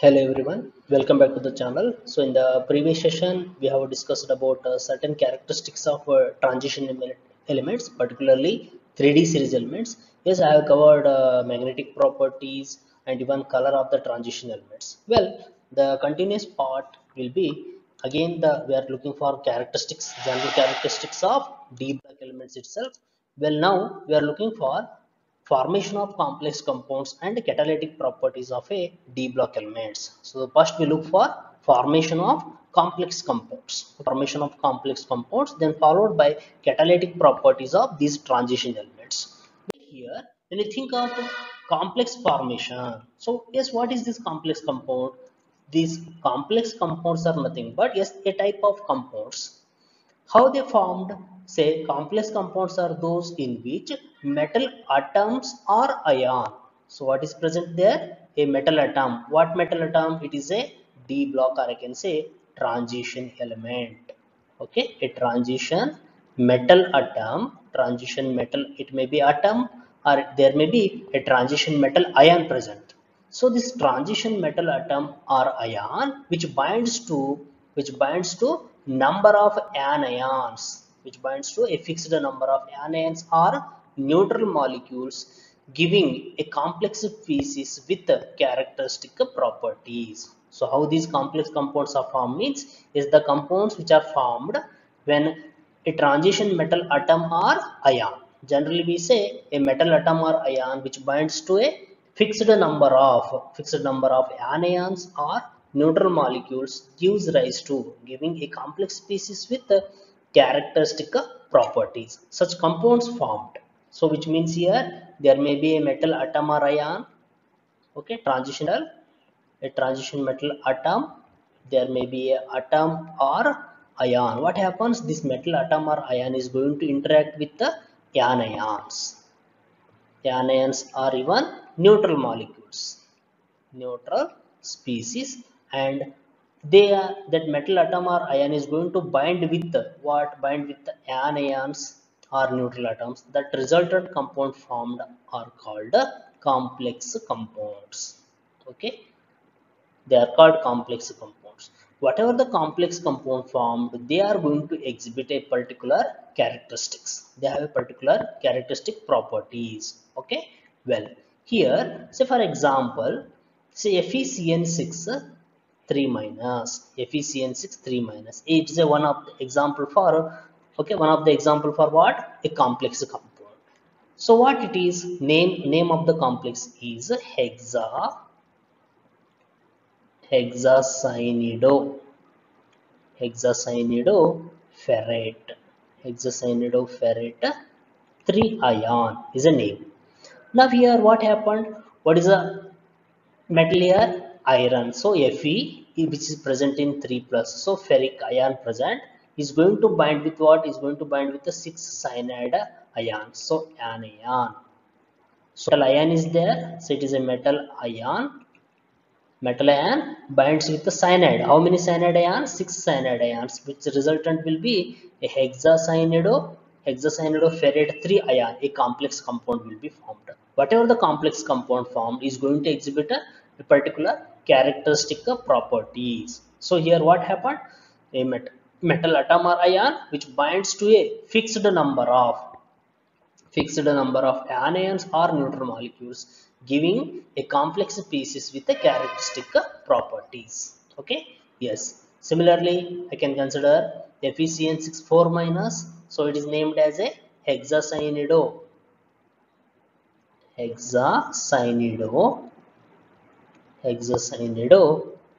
Hello everyone, welcome back to the channel. So in the previous session, we have discussed about certain characteristics of elements, particularly 3D series elements. Yes, I have covered magnetic properties and even color of the transition elements. Well, the continuous part will be again we are looking for characteristics, general characteristics of D block elements itself. Well, now we are looking for formation of complex compounds and catalytic properties of a D block elements. So first we look for formation of complex compounds. Formation of complex compounds, then followed by catalytic properties of these transition elements. Here, when you think of complex formation, so yes, what is this complex compound? These complex compounds are nothing but yes, a type of compounds. How they formed? Say complex compounds are those in which metal atoms are ion. So what is present there? A metal atom. What metal atom? It is a D block, or I can say transition element. Okay, a transition metal atom, transition metal, it may be atom or there may be a transition metal ion present. So this transition metal atom or ion which binds to number of anions, which binds to a fixed number of anions or neutral molecules, giving a complex species with characteristic properties. So how these complex compounds are formed means is the compounds which are formed when a transition metal atom or ion. Generally we say a metal atom or ion which binds to a fixed number of anions or neutral molecules gives rise to giving a complex species with characteristic properties. Such compounds formed. So which means here there may be a metal atom or ion, okay, a transition metal atom, there may be a atom or ion. What happens? This metal atom or ion is going to interact with the anions. Anions are even neutral molecules, neutral species, and they are, that metal atom or ion is going to bind with what? Bind with the anions or neutral atoms. That resultant compound formed are called complex compounds. Okay, they are called complex compounds. Whatever the complex compound formed, they are going to exhibit a particular characteristics. They have a particular characteristic properties. Okay, well, here say for example, say FeCN6 3 minus, FeCN6 3 minus, it is a one of the example for, okay, one of the example for what? A complex compound. So what it is? Name of the complex is hexacyanidophenate, hexacyanidophenate 3 ion is a name. Now here what happened? What is the metal here? Iron. So Fe, which is present in 3 plus, so ferric ion present, is going to bind with what? Is going to bind with the 6 cyanide ion. So anion. So metal ion is there. So it is a metal ion. Metal ion binds with the cyanide. How many cyanide ions? 6 cyanide ions, which resultant will be a hexacyanidophenate 3 ion. A complex compound will be formed. Whatever the complex compound formed is going to exhibit a particular characteristic properties. So here what happened? A metal atom or ion which binds to a fixed number of anions or neutral molecules, giving a complex species with a characteristic properties. Okay, yes, similarly I can consider FeCN6 4 minus, so it is named as a hexacyanidophenate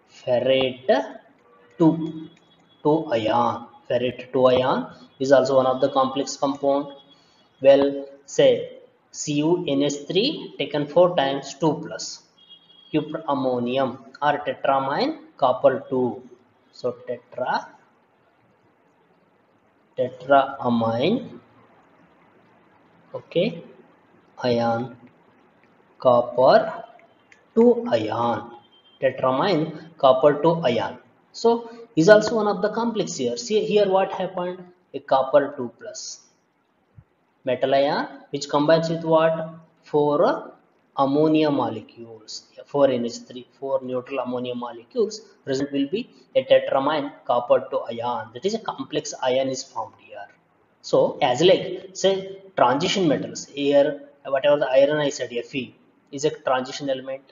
ferrate 2 ion. Ferrate 2 ion is also one of the complex compound. Well, say CuNH3 taken 4 times 2 plus cuprammonium or tetramine copper 2. So tetraamine, okay, ion, copper 2 ion, tetramine copper 2 ion. So is also one of the complex here. See here what happened? A copper 2 plus metal ion which combines with what? 4 ammonia molecules, 4NH3, 4 neutral ammonia molecules, result will be a tetramine copper to ion. That is a complex ion is formed here. So as like say transition metals here, whatever the iron I said Fe is a transition element.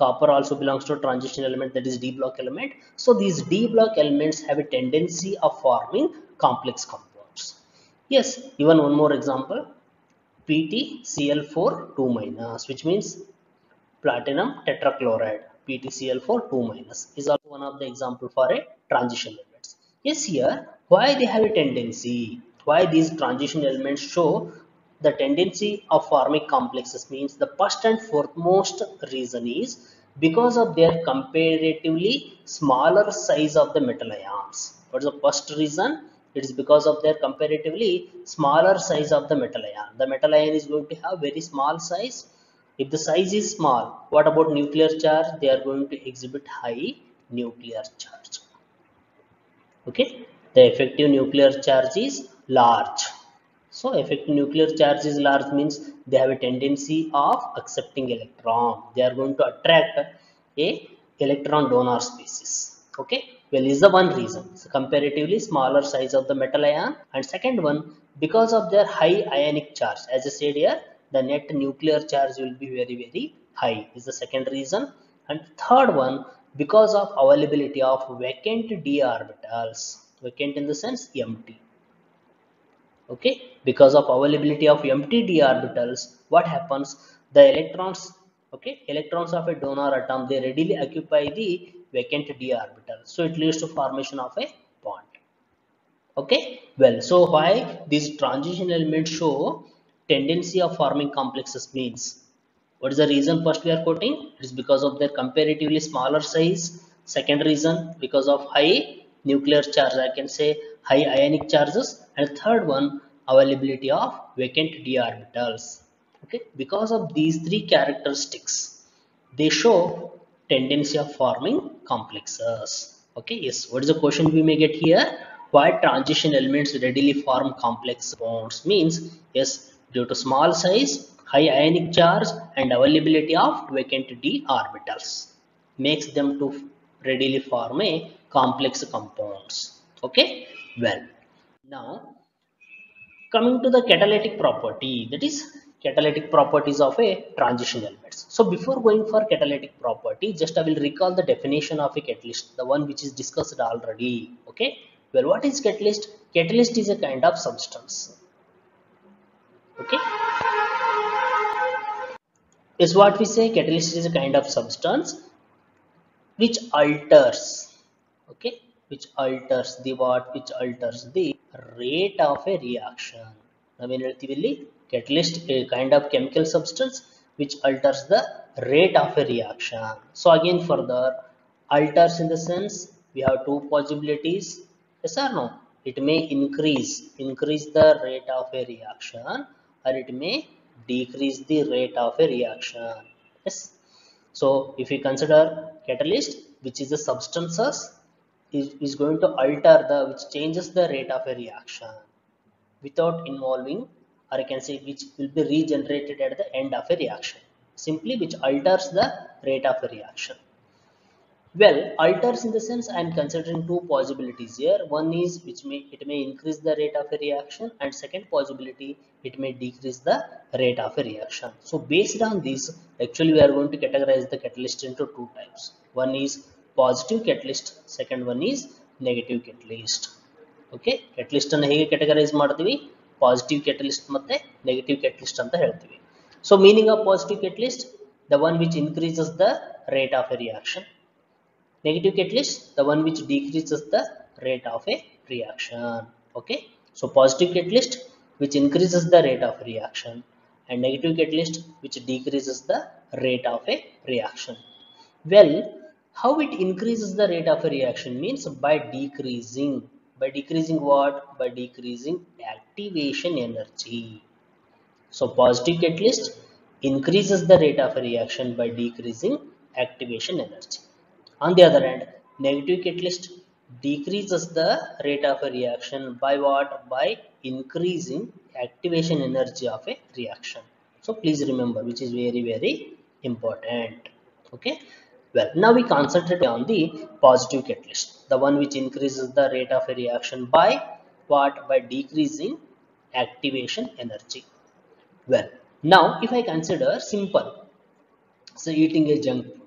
Copper also belongs to a transition element, that is D block element. So these D block elements have a tendency of forming complex compounds. Yes, even one more example, PtCl4 2 minus, which means platinum tetrachloride. PtCl4 2 minus is also one of the example for a transition elements. Yes, here why they have a tendency, why these transition elements show the tendency of forming complexes means the first and foremost reason is because of their comparatively smaller size of the metal ions. What is the first reason? It is because of their comparatively smaller size of the metal ion. The metal ion is going to have very small size. If the size is small, what about nuclear charge? They are going to exhibit high nuclear charge. Okay, the effective nuclear charge is large. So effective nuclear charge is large means they have a tendency of accepting electron. They are going to attract a electron donor species. Okay, well is the one reason. So comparatively smaller size of the metal ion, and second one because of their high ionic charge. As I said here, the net nuclear charge will be very high is the second reason. And third one because of availability of vacant d orbitals, vacant in the sense empty. Okay, because of availability of empty d orbitals, what happens, the electrons, okay, electrons of a donor atom, they readily occupy the vacant d orbital, so it leads to formation of a bond. Okay, well, so why these transition elements show tendency of forming complexes means, what is the reason first we are quoting? It is because of their comparatively smaller size. Second reason because of high nuclear charge, I can say high ionic charges. And third one availability of vacant d orbitals. Okay, because of these three characteristics they show tendency of forming complexes. Okay, yes, what is the question we may get here? Why transition elements readily form complex bonds means, yes, due to small size, high ionic charge and availability of vacant d orbitals makes them to readily form a complex compounds. Okay, well, now coming to the catalytic property, that is catalytic properties of a transition elements. So before going for catalytic property, just I will recall the definition of a catalyst, the one which is discussed already. Okay, well, what is catalyst? Catalyst is a kind of substance. Okay, is what we say, catalyst is a kind of substance which alters, okay, which alters the what, which alters the rate of a reaction. I mean relatively catalyst a kind of chemical substance which alters the rate of a reaction. So again further, alters in the sense we have two possibilities, yes or no, it may increase the rate of a reaction, or it may decrease the rate of a reaction. Yes, so if we consider catalyst, which is the substances, is going to alter the, which changes the rate of a reaction without involving, or I can say which will be regenerated at the end of a reaction, simply which alters the rate of a reaction. Well, alters in the sense I am considering two possibilities here. One is which may, it may increase the rate of a reaction, and second possibility it may decrease the rate of a reaction. So based on this, actually we are going to categorize the catalyst into two types. One is positive catalyst, second one is negative catalyst. Okay, catalyst ಅನ್ನು ಹೇಗೆ categorize ಮಾಡ್ತೀವಿ? Positive catalyst ಮತ್ತೆ negative catalyst ಅಂತ ಹೇಳ್ತೀವಿ. So meaning of positive catalyst, the one which increases the rate of a reaction. Negative catalyst, the one which decreases the rate of a reaction. Okay, so positive catalyst which increases the rate of reaction, and negative catalyst which decreases the rate of a reaction. Well, how it increases the rate of a reaction means by decreasing what, by decreasing activation energy. So positive catalyst increases the rate of a reaction by decreasing activation energy. On the other hand, negative catalyst decreases the rate of a reaction by what? By increasing activation energy of a reaction. So please remember, which is very important. Okay, well, now we concentrate on the positive catalyst, the one which increases the rate of a reaction by what? By decreasing activation energy. Well, now if I consider simple, so eating a junk food.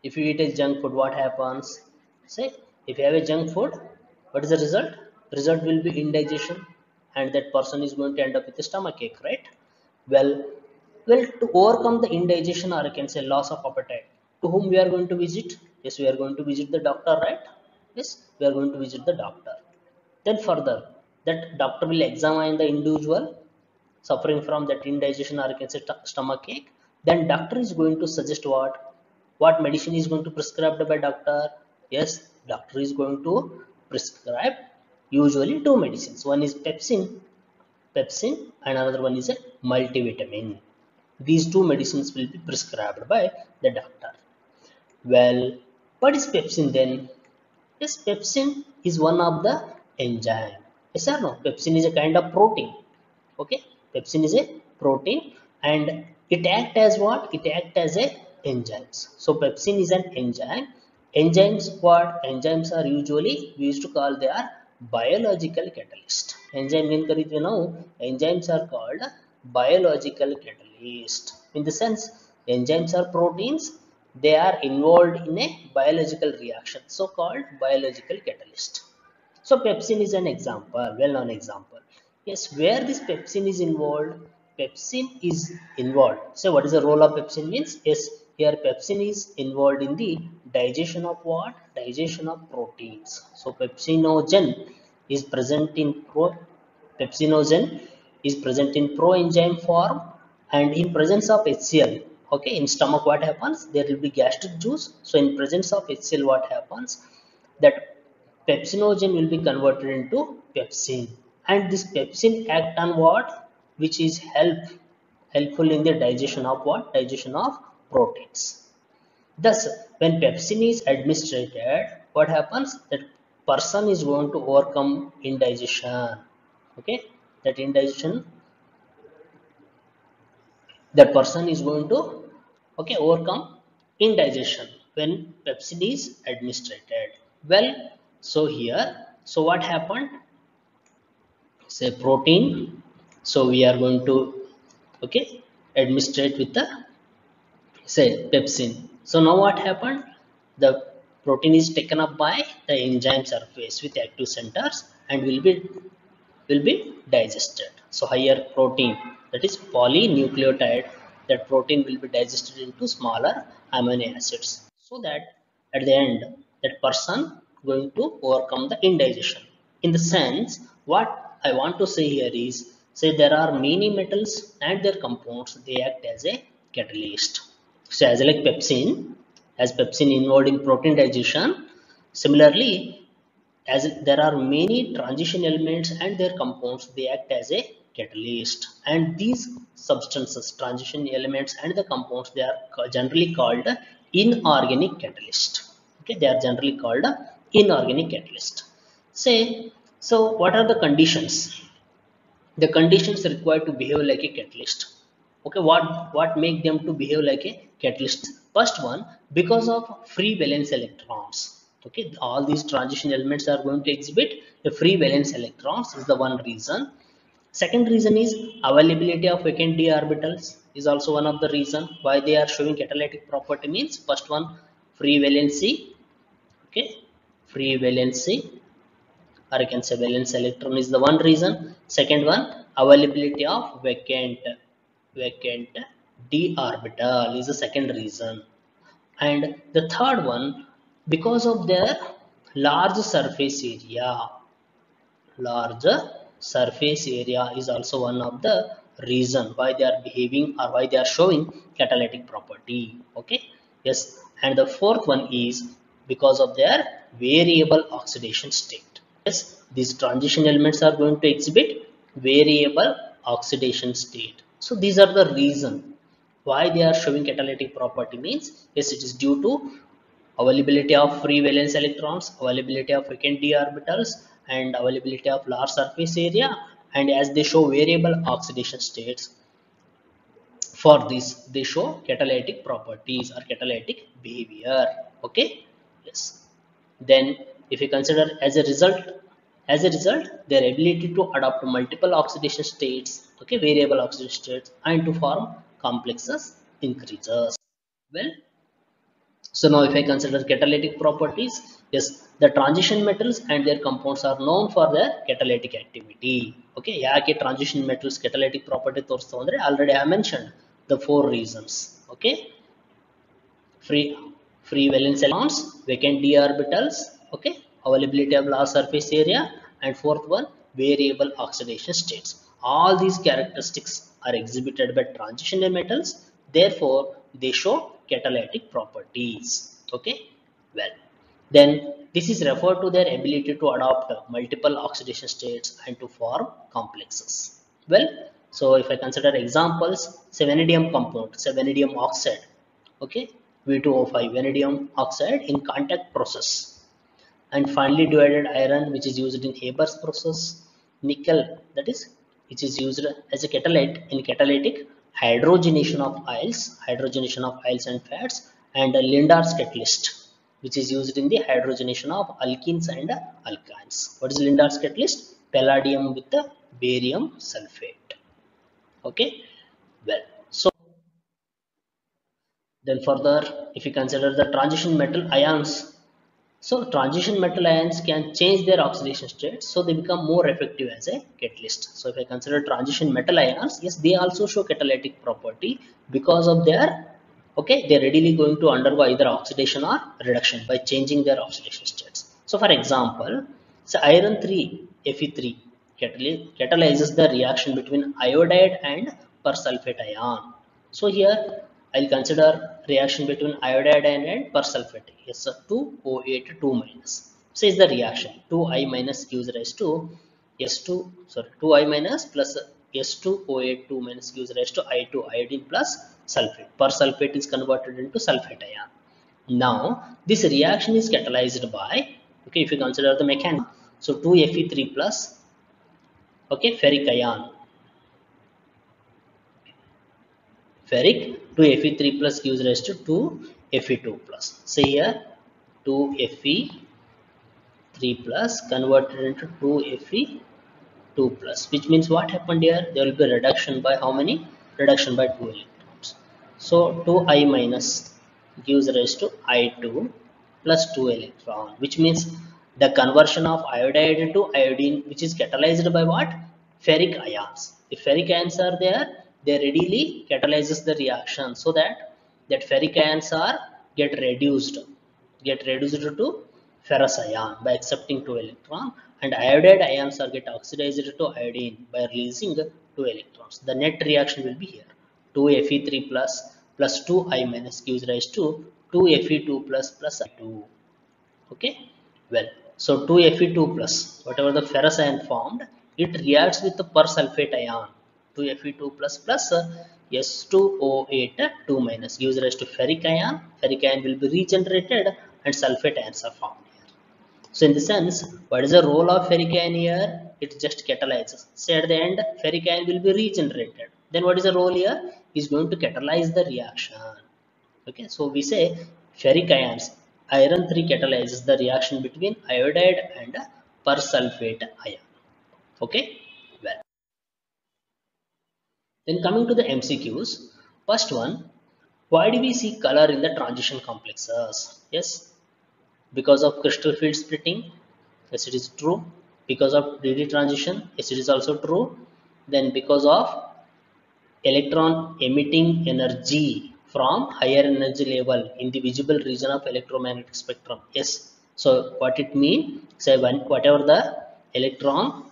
If you eat a junk food, what happens? Say, if you have a junk food, what is the result? The result will be indigestion, and that person is going to end up with a stomach ache, right? Well, well, to overcome the indigestion, or I can say loss of appetite, to whom we are going to visit? Yes, we are going to visit the doctor, right? Yes, we are going to visit the doctor. Then further, that doctor will examine the individual suffering from that indigestion, or you can say stomach ache. Then doctor is going to suggest what medicine is going to prescribed by doctor. Yes, doctor is going to prescribe usually two medicines. One is pepsin, and another one is a multivitamin. These two medicines will be prescribed by the doctor. Well, what is pepsin then? Yes, pepsin is one of the enzyme. Yes or no? Pepsin is a kind of protein. Okay, pepsin is a protein, and it act as what? It act as a enzymes. So pepsin is an enzyme. Enzymes, what? Enzymes are usually, we used to call, they are biological catalyst. Enzyme mean करीते now, enzymes are called biological catalyst. In the sense, enzymes are proteins, they are involved in a biological reaction, so called biological catalyst. So pepsin is an example, well-known example. Yes, where this pepsin is involved, pepsin is involved. So what is the role of pepsin means? Yes, here pepsin is involved in the digestion of what? Digestion of proteins. So pepsinogen is present in pepsinogen is present in proenzyme form, and in presence of HCl. Okay, in stomach what happens? There will be gastric juice. So in presence of HCl, what happens? That pepsinogen will be converted into pepsin, and this pepsin act on what? Which is helpful in the digestion of what? Digestion of proteins. Thus, when pepsin is administered, what happens? That person is going to overcome indigestion. Okay, that indigestion, that person is going to, okay, overcome indigestion when pepsin is administered. Well, so here, so what happened? Say protein, so we are going to, okay, administrate with the, say, pepsin. So now what happened? The protein is taken up by the enzyme surface with active centers and will be digested. So higher protein, that is polynucleotide, that protein will be digested into smaller amino acids, so that at the end that person going to overcome the indigestion. In the sense, what I want to say here is, say there are many metals and their compounds, they act as a catalyst. So as like pepsin, as pepsin involved in protein digestion, similarly, as there are many transition elements and their compounds, they act as a catalyst, and these substances, transition elements and the compounds, they are generally called inorganic catalyst. Okay, they are generally called inorganic catalyst. Say, so what are the conditions? The conditions required to behave like a catalyst. Okay, what make them to behave like a catalyst? First one, because of free valence electrons. Okay, all these transition elements are going to exhibit the free valence electrons is the one reason. Second reason is availability of vacant d orbitals is also one of the reason why they are showing catalytic property. Means first one, free valency. Okay, free valency, or I can say valence electron is the one reason. Second one, availability of vacant d orbital is the second reason. And the third one, because of their large surface area. Larger surface area is also one of the reason why they are behaving or why they are showing catalytic property. Okay, yes. And the fourth one is because of their variable oxidation state. Yes, these transition elements are going to exhibit variable oxidation state. So these are the reason why they are showing catalytic property. Means, yes, it is due to availability of free valence electrons, availability of vacant d orbitals, and availability of large surface area, and as they show variable oxidation states. For this they show catalytic properties or catalytic behavior. Okay, yes. Then if you consider as a result their ability to adopt multiple oxidation states, okay, variable oxidation states, and to form complexes increases. Well, so now if I consider catalytic properties, yes, the transition metals and their compounds are known for their catalytic activity. Okay, ಯಾಕೆ transition metals catalytic property ತೋರಿಸ್ತಾವೆ ಅಂದ್ರೆ already I have mentioned the four reasons. Okay, free free valence electrons, vacant d orbitals, okay, availability of large surface area, and fourth one, variable oxidation states. All these characteristics are exhibited by transition metals, therefore they show catalytic properties. Okay, well, then this is referred to their ability to adopt multiple oxidation states and to form complexes. Well, so if I consider examples, say vanadium compound, say vanadium oxide, okay, V2O5 vanadium oxide in contact process, and finely divided iron which is used in Haber's process, nickel, that is, which is used as a catalyte in catalytic hydrogenation of oils and fats, and a Lindar's catalyst which is used in the hydrogenation of alkenes and alkynes. What is Lindar's catalyst? Palladium with the barium sulfate. Okay, well, so then further, if you consider the transition metal ions, so transition metal ions can change their oxidation state, so they become more effective as a catalyst. So if I consider transition metal ions, yes, they also show catalytic property because of their, okay, they're readily going to undergo either oxidation or reduction by changing their oxidation states. So for example, so iron 3 Fe3 catalyzes the reaction between iodide and persulfate ion. So here I'll consider reaction between iodide and persulfate. Yes, sir, 2O8 2 minus. So is the reaction 2I minus gives rise to S2, sorry, 2I minus plus S2O8 2 minus gives rise to I2 iodine plus sulfate. Persulfate is converted into sulfate ion. Now this reaction is catalyzed by, okay, if you consider the mechanism, so 2Fe3 plus, okay, ferric ion. Ferric 2Fe3 plus gives rise to 2Fe2 plus. So here 2Fe3 plus converted into 2Fe2 plus, which means what happened here? There will be a reduction by how many? Reduction by 2 electrons. So 2I minus gives rise to I2 plus 2 electron, which means the conversion of iodide into iodine, which is catalyzed by what? Ferric ions. If ferric ions are there, they readily catalyzes the reaction, so that ferric ions are get reduced to ferrous ion by accepting 2 electron, and iodide ions are get oxidized to iodine by releasing 2 electrons. The net reaction will be here 2Fe3 plus 2I minus gives rise to 2Fe2 plus I2. Okay, well, so 2Fe2 plus, whatever the ferrous ion formed, it reacts with the persulfate ion 2Fe2 plus S2O8 2 minus gives rise to ferric ion. Ferric ion will be regenerated and sulfate ions are formed here. So in the sense, what is the role of ferric ion here? It just catalyzes. Say at the end, ferric ion will be regenerated. Then what is the role here? Is going to catalyze the reaction. Okay, so we say ferric ions, iron 3 catalyzes the reaction between iodide and persulfate ion. Okay, well. Then coming to the MCQs, first one, why do we see color in the transition complexes? Yes, because of crystal field splitting. Yes, it is true. Because of DD transition. Yes, it is also true. Then because of electron emitting energy from higher energy level in the visible region of electromagnetic spectrum. Yes. So what it means? Say whatever the electron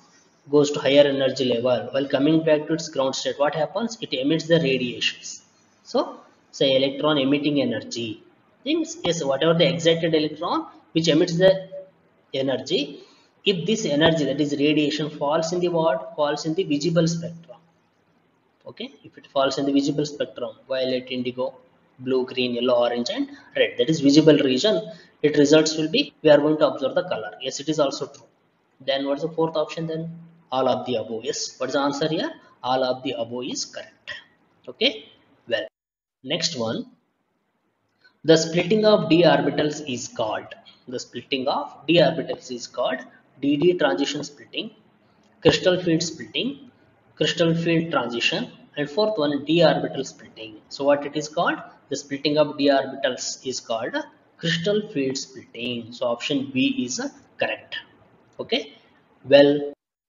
goes to higher energy level, while coming back to its ground state, what happens? It emits the radiations. So say electron emitting energy means, yes, whatever the excited electron which emits the energy, if this energy, that is radiation, falls in the what? Falls in the visible spectrum. Okay, if it falls in the visible spectrum, violet, indigo, blue, green, yellow, orange and red, that is visible region, it results will be, we are going to observe the color. Yes, it is also true. Then what is the fourth option? Then all of the above. Yes, what is the answer here? All of the above is correct. Okay, Next one, the splitting of d orbitals is called. The splitting of d orbitals is called dd transition splitting, crystal field splitting, crystal field transition, and fourth one d orbital splitting. So what it is called? The splitting of d orbitals is called crystal field splitting. So option B is correct. Okay. Well,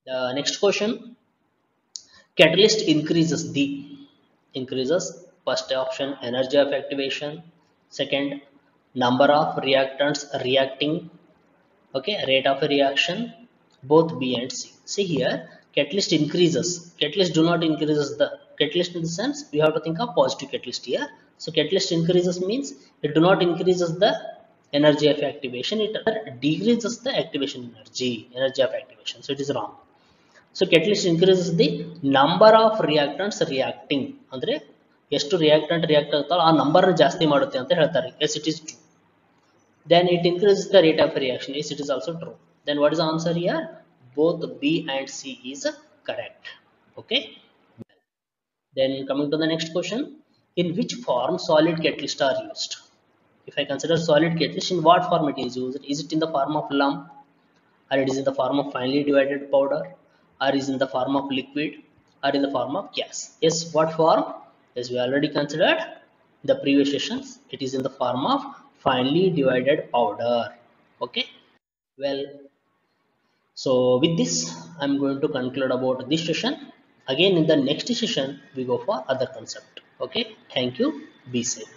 the next question, catalyst increases first option energy of activation, second number of reactants reacting, okay, rate of reaction, both B and C. See here, catalyst increases. Catalyst do not increases the catalyst in the sense we have to think of positive catalyst here. So catalyst increases means it do not increases the energy of activation, it decreases the activation energy of activation. So it is wrong. So catalyst increases the number of reactants reacting. ಅಂದ್ರೆ ಎಷ್ಟು reactant react ಆಗ್ತಾರೋ ಆ number ಜಾಸ್ತಿ ಮಾಡುತ್ತೆ ಅಂತ ಹೇಳ್ತಾರೆ. Yes, it is true. Then it increases the rate of reaction. Yes, it is also true. Then what is the answer here? Both B and C is correct. Okay. Then coming to the next question, in which form solid catalysts are used? If I consider solid catalyst, in what form it is used? Is it in the form of lump, or it is in the form of finely divided powder, or is in the form of liquid, or in the form of gas? Yes, what form? Yes, we already considered the previous sessions. It is in the form of finely divided powder. Okay. Well, so with this I'm going to conclude about this session. Again in the next session we go for other concept. Okay, thank you, be safe.